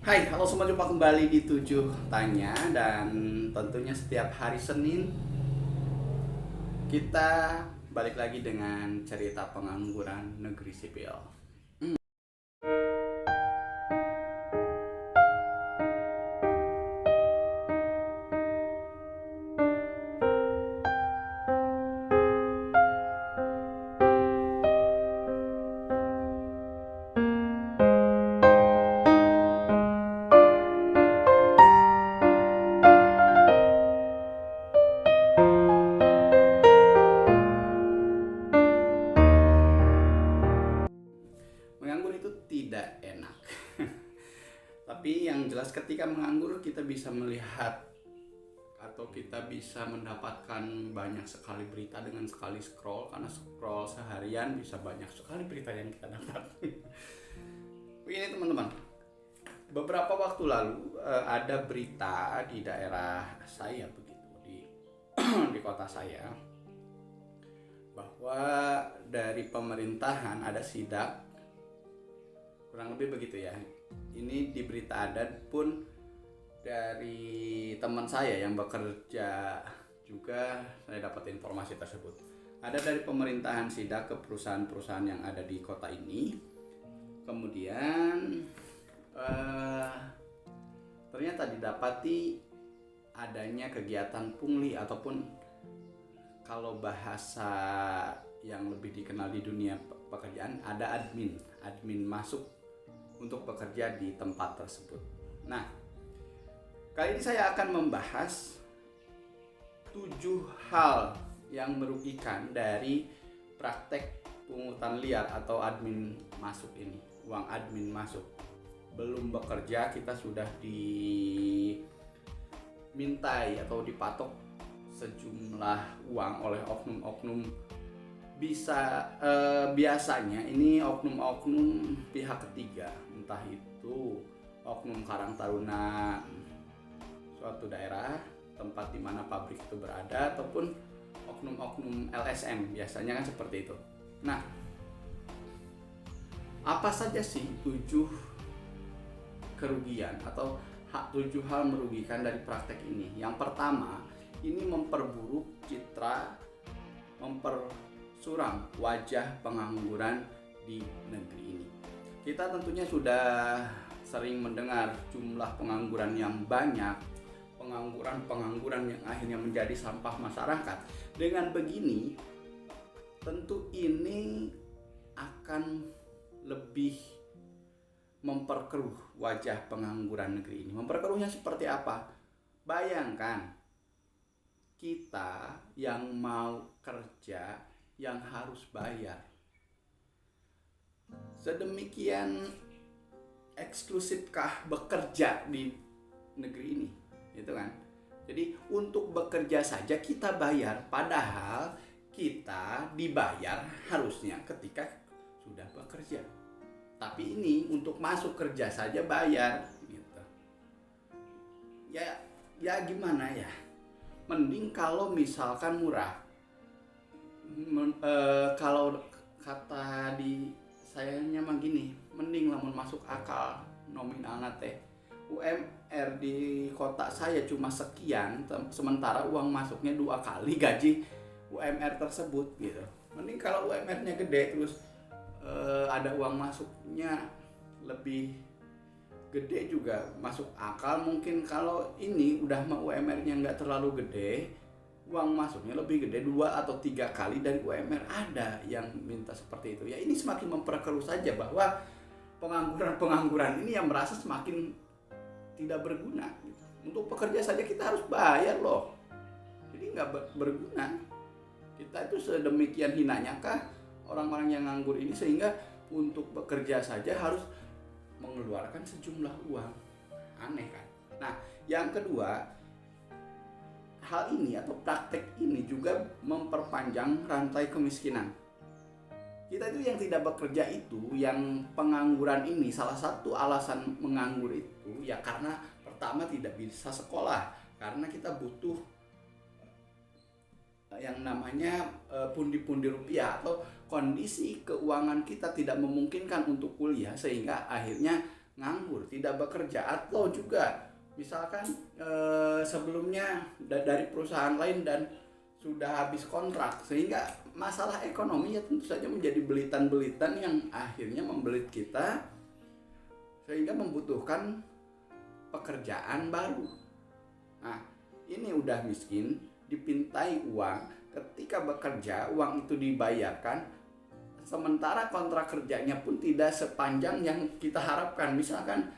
Hai, halo semua, jumpa kembali di 7 Tanya. Dan tentunya setiap hari Senin kita balik lagi dengan cerita pengangguran negeri sipil. Menganggur itu tidak enak. Tapi yang jelas ketika menganggur kita bisa melihat atau kita bisa mendapatkan banyak sekali berita dengan sekali scroll. Karena scroll seharian bisa banyak sekali berita yang kita dapat. Begini teman-teman, beberapa waktu lalu ada berita di daerah saya begitu, di kota saya, bahwa dari pemerintahan ada sidak, kurang lebih begitu ya. Ini di berita ada pun dari teman saya yang bekerja juga, saya dapat informasi tersebut. Ada dari pemerintahan sidak ke perusahaan-perusahaan yang ada di kota ini. Kemudian ternyata didapati adanya kegiatan pungli, ataupun kalau bahasa yang lebih dikenal di dunia pekerjaan, ada admin masuk untuk bekerja di tempat tersebut. Nah, kali ini saya akan membahas 7 hal yang merugikan dari praktek pungutan liar atau admin masuk ini. Uang admin masuk, belum bekerja kita sudah dimintai atau dipatok sejumlah uang oleh oknum-oknum. Biasanya ini oknum-oknum pihak ketiga, entah itu oknum Karang Taruna suatu daerah tempat di mana pabrik itu berada, ataupun oknum-oknum LSM, biasanya kan seperti itu. Nah, apa saja sih 7 kerugian atau 7 hal merugikan dari praktek ini? Yang pertama, ini memperburuk citra, mempersuram wajah pengangguran di negeri ini. Kita tentunya sudah sering mendengar jumlah pengangguran yang banyak, pengangguran yang akhirnya menjadi sampah masyarakat. Dengan begini, tentu ini akan lebih memperkeruh wajah pengangguran negeri ini. Memperkeruhnya seperti apa? Bayangkan kita yang mau kerja yang harus bayar. Sedemikian eksklusifkah bekerja di negeri ini? Gitu kan? Jadi untuk bekerja saja kita bayar, padahal kita dibayar harusnya ketika sudah bekerja. Tapi ini untuk masuk kerja saja bayar gitu. Ya gimana ya? Mending kalau misalkan murah. Kalau kata di sayanya mah gini, mending lamun masuk akal nominalna teh. UMR di kota saya cuma sekian, sementara uang masuknya 2 kali gaji UMR tersebut gitu. Mending kalau UMR-nya gede, terus ada uang masuknya lebih gede juga masuk akal. Mungkin kalau ini udah mah UMR-nya nggak terlalu gede, uang masuknya lebih gede 2 atau 3 kali dari UMR. Ada yang minta seperti itu. Ya ini semakin memperkeruh saja bahwa pengangguran ini yang merasa semakin tidak berguna. Untuk pekerja saja kita harus bayar loh. Jadi nggak berguna. Kita itu sedemikian hinanya kah orang-orang yang nganggur ini, sehingga untuk bekerja saja harus mengeluarkan sejumlah uang. Aneh kan? Nah, yang kedua, hal ini atau praktek ini juga memperpanjang rantai kemiskinan. Kita itu yang tidak bekerja itu, yang pengangguran ini, salah satu alasan menganggur itu ya karena pertama tidak bisa sekolah, karena kita butuh yang namanya pundi-pundi rupiah, atau kondisi keuangan kita tidak memungkinkan untuk kuliah, sehingga akhirnya nganggur, tidak bekerja, atau juga misalkan sebelumnya dari perusahaan lain dan sudah habis kontrak, sehingga masalah ekonomi ya tentu saja menjadi belitan-belitan yang akhirnya membelit kita sehingga membutuhkan pekerjaan baru. Nah, ini udah miskin, dipintai uang, ketika bekerja uang itu dibayarkan, sementara kontrak kerjanya pun tidak sepanjang yang kita harapkan. Misalkan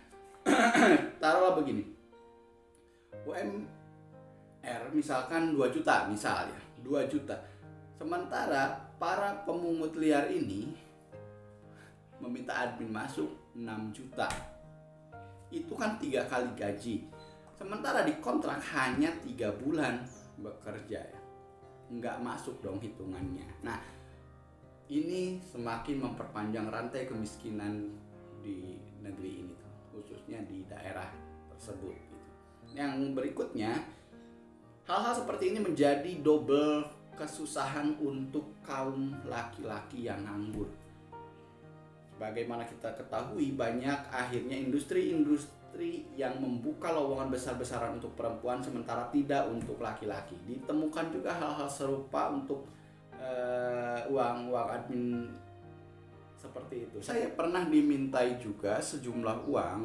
taruhlah begini, UMR misalkan 2 juta misalnya, 2 juta. Sementara para pemungut liar ini meminta admin masuk 6 juta. Itu kan 3 kali gaji. Sementara di kontrak hanya 3 bulan bekerja ya. Nggak masuk dong hitungannya. Nah, ini semakin memperpanjang rantai kemiskinan di negeri ini, khususnya di daerah tersebut gitu. Yang berikutnya, hal-hal seperti ini menjadi double kesusahan untuk kaum laki-laki yang nganggur. Bagaimana kita ketahui, banyak akhirnya industri-industri yang membuka lowongan besar-besaran untuk perempuan sementara tidak untuk laki-laki. Ditemukan juga hal-hal serupa untuk uang admin seperti itu. Saya pernah dimintai juga sejumlah uang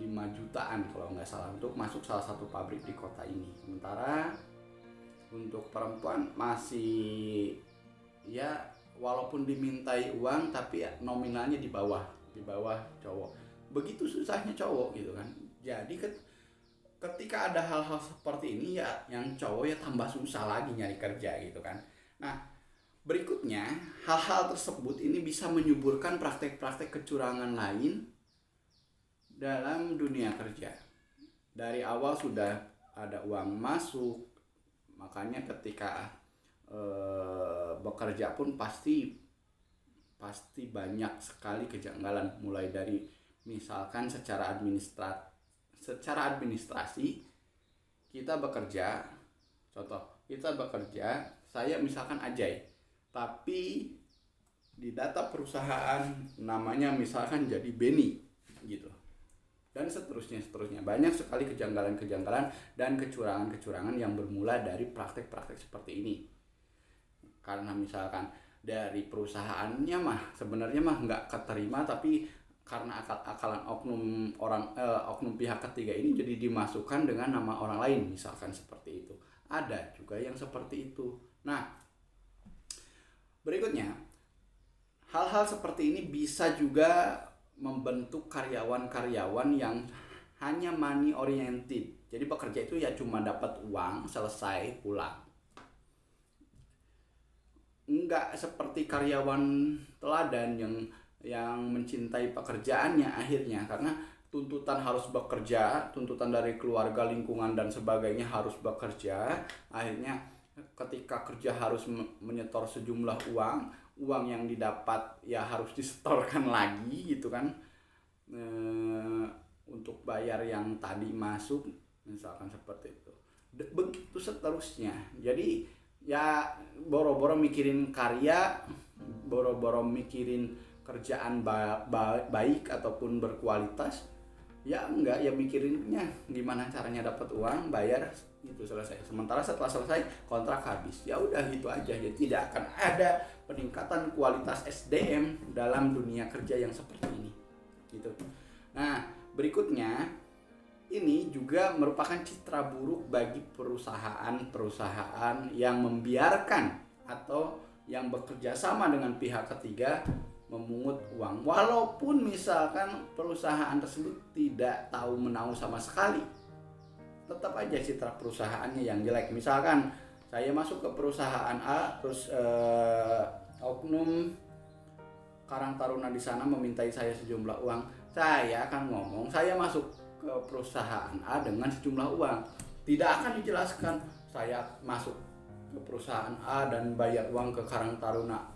5 jutaan kalau nggak salah untuk masuk salah satu pabrik di kota ini. Sementara untuk perempuan masih ya walaupun dimintai uang tapi ya nominalnya di bawah cowok. Begitu susahnya cowok gitu kan. Jadi ketika ada hal-hal seperti ini ya yang cowok ya tambah susah lagi nyari kerja gitu kan. Nah, berikutnya, hal-hal tersebut ini bisa menyuburkan praktek-praktek kecurangan lain dalam dunia kerja. Dari awal sudah ada uang masuk, makanya ketika bekerja pun pasti banyak sekali kejanggalan, mulai dari misalkan secara administrasi kita bekerja, saya misalkan Ajay, tapi di data perusahaan namanya misalkan jadi Beni gitu, dan seterusnya banyak sekali kejanggalan dan kecurangan yang bermula dari praktek-praktek seperti ini. Karena misalkan dari perusahaannya sebenarnya nggak keterima, tapi karena akal-akalan oknum pihak ketiga ini jadi dimasukkan dengan nama orang lain, misalkan seperti itu. Ada juga yang seperti itu. Nah, berikutnya, hal-hal seperti ini bisa juga membentuk karyawan-karyawan yang hanya money oriented. Jadi bekerja itu ya cuma dapat uang, selesai, pulang. Enggak seperti karyawan teladan yang mencintai pekerjaannya akhirnya, karena tuntutan harus bekerja, tuntutan dari keluarga, lingkungan dan sebagainya harus bekerja. Akhirnya ketika kerja harus menyetor sejumlah uang yang didapat ya harus disetorkan lagi gitu kan, untuk bayar yang tadi masuk, misalkan seperti itu. Begitu seterusnya. Jadi ya boro-boro mikirin karya, boro-boro mikirin kerjaan baik ataupun berkualitas, ya enggak, ya mikirinnya gimana caranya dapat uang, bayar, itu selesai. Sementara setelah selesai kontrak habis, ya udah gitu aja. Ya tidak akan ada peningkatan kualitas SDM dalam dunia kerja yang seperti ini gitu. Nah, berikutnya ini juga merupakan citra buruk bagi perusahaan-perusahaan yang membiarkan atau yang bekerja sama dengan pihak ketiga memungut uang, walaupun misalkan perusahaan tersebut tidak tahu menahu sama sekali, tetap aja citra perusahaannya yang jelek. Misalkan saya masuk ke perusahaan A, terus oknum Karang Taruna di sana memintai saya sejumlah uang, saya akan ngomong saya masuk ke perusahaan A dengan sejumlah uang. Tidak akan dijelaskan saya masuk ke perusahaan A dan bayar uang ke Karang Taruna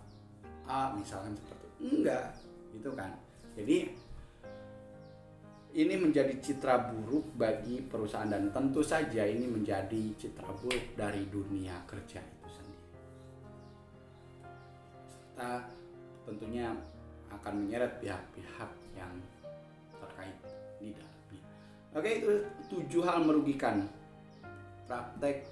A misalkan seperti itu. Enggak, gitu kan. Jadi ini menjadi citra buruk bagi perusahaan dan tentu saja ini menjadi citra buruk dari dunia kerja itu sendiri. Serta tentunya akan menyeret pihak-pihak yang terkait. di dalamnya. Oke, itu 7 hal merugikan praktek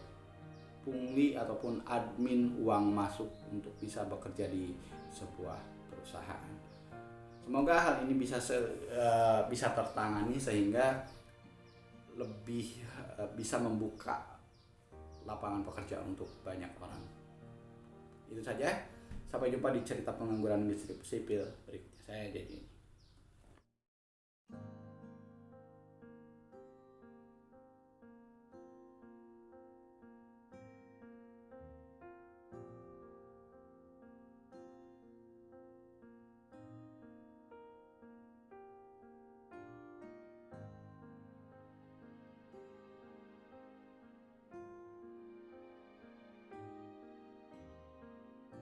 pungli ataupun admin uang masuk untuk bisa bekerja di sebuah perusahaan. Semoga hal ini bisa tertangani sehingga lebih bisa membuka lapangan pekerjaan untuk banyak orang. Itu saja. Sampai jumpa di cerita pengangguran listrik sipil berikutnya. Saya jadi